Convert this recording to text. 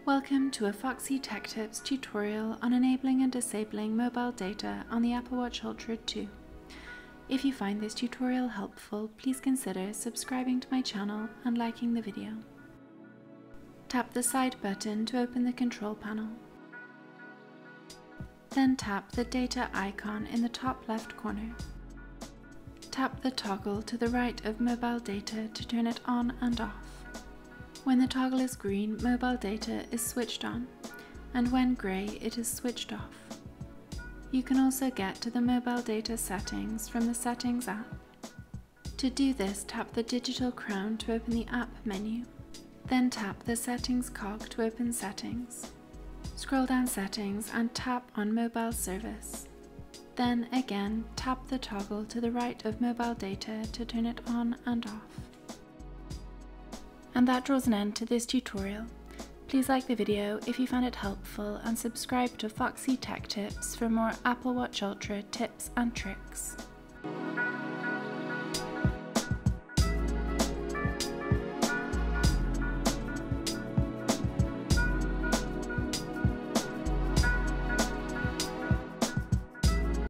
Welcome to a Foxy Tech Tips tutorial on enabling and disabling mobile data on the Apple Watch Ultra 2. If you find this tutorial helpful, please consider subscribing to my channel and liking the video. Tap the side button to open the control panel. Then tap the data icon in the top left corner. Tap the toggle to the right of mobile data to turn it on and off. When the toggle is green, mobile data is switched on, and when grey, it is switched off. You can also get to the mobile data settings from the Settings app. To do this, tap the digital crown to open the app menu. Then tap the Settings cog to open Settings. Scroll down Settings and tap on Mobile Service. Then again, tap the toggle to the right of mobile data to turn it on and off. And that draws an end to this tutorial. Please like the video if you found it helpful and subscribe to Foxy Tech Tips for more Apple Watch Ultra tips and tricks.